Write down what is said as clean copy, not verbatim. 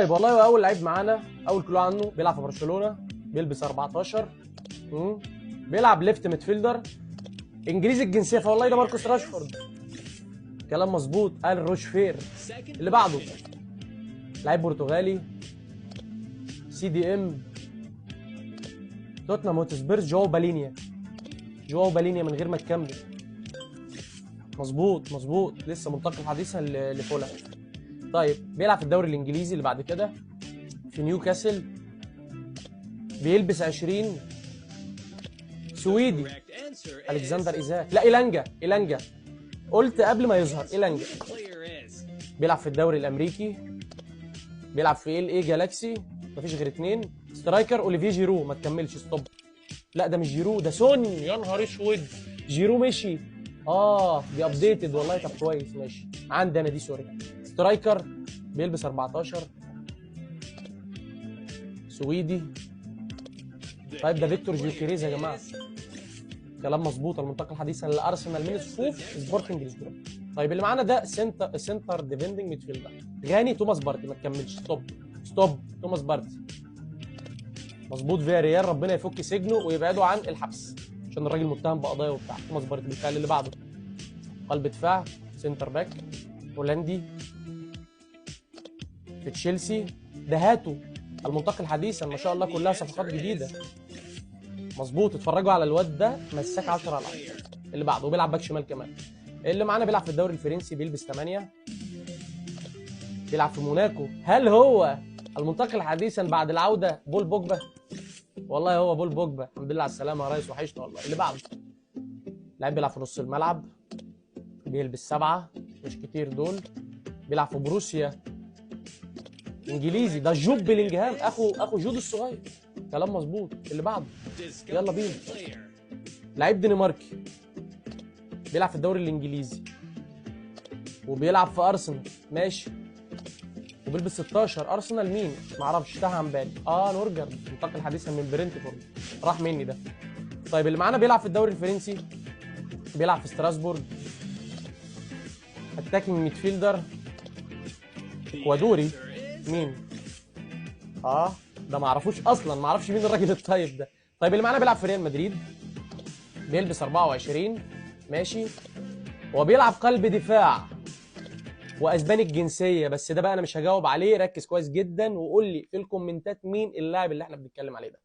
طيب والله هو اول لعيب معانا، اول كلو عنه بيلعب في برشلونه، بيلبس 14، بيلعب ليفت ميدفيلدر، انجليزي الجنسيه، فوالله ده ماركوس راشفورد. كلام مظبوط، قال روشفير. اللي بعده لعيب برتغالي، سي دي ام، توتنهام هوتسبيرز، جواو بالينيا. جواو بالينيا من غير ما تكمل. مظبوط مظبوط، لسه منتقل حديثا لفولهام. طيب بيلعب في الدوري الانجليزي. اللي بعد كده في نيوكاسل، بيلبس 20، سويدي، الكسندر ايزاك. لا، إيلانجا قلت قبل ما يظهر. إيلانجا بيلعب في الدوري الامريكي، بيلعب في ايه جالاكسي. مفيش غير اتنين. سترايكر اوليفيه جيرو. ما تكملش، ستوب. لا ده مش جيرو، ده سون. يا نهار اسود، جيرو مشي. دي ابديتد والله. طب كويس ماشي، عندي انا دي، سوري. سترايكر بيلبس 14، سويدي. طيب ده فيكتور جيوكيريز يا جماعه. كلام مظبوط، المنتقل حديثا لارسنال من صفوف سبورتنج لشبونه. طيب اللي معانا ده سنتر ديفندنج ميدفيلدر، غاني توماس بارتي. ما تكملش، ستوب. توماس بارتي مظبوط. فيا ريال ربنا يفك سجنه ويبعده عن الحبس، عشان الراجل متهم بقضايا وبتاع. توماس بارتي بالفعل. اللي بعده قلب دفاع، سنتر باك، هولندي، في تشيلسي. ده هاتو المنتقل حديثا، ما شاء الله كلها صفقات جديده. مظبوط، اتفرجوا على الواد ده، مساك 10 على 10. اللي بعده بيلعب باك شمال كمان. اللي معانا بيلعب في الدوري الفرنسي، بيلبس 8، بيلعب في موناكو. هل هو المنتقل حديثا بعد العوده بول بوجبا؟ والله هو بول بوجبا. الحمد لله على السلامه يا ريس، وحشنا والله. اللي بعده لاعب بيلعب في نص الملعب، بيلبس 7، مش كتير دول. بيلعب في بروسيا، انجليزي. ده جوب بيلينجهام، اخو جود الصغير. كلام مظبوط. اللي بعده يلا بينا. لعيب دنماركي، بيلعب في الدوري الانجليزي، وبيلعب في ارسنال. ماشي، وبيلبس 16. ارسنال مين؟ معرفش، تاه عن بالي. نورجارد، منتقل حديثا من برينتفورد. راح مني ده. طيب اللي معانا بيلعب في الدوري الفرنسي، بيلعب في ستراسبورج، اتاكينج ميدفيلدر، اكوادوري. مين؟ ده ما اعرفوش اصلا، ما اعرفش مين الراجل الطيب ده. طيب اللي معانا بيلعب في ريال مدريد، بيلبس 24. ماشي، وبيلعب قلب دفاع، واسباني الجنسيه. بس ده بقى انا مش هجاوب عليه، ركز كويس جدا وقول لي في الكومنتات مين اللاعب اللي احنا بنتكلم عليه ده.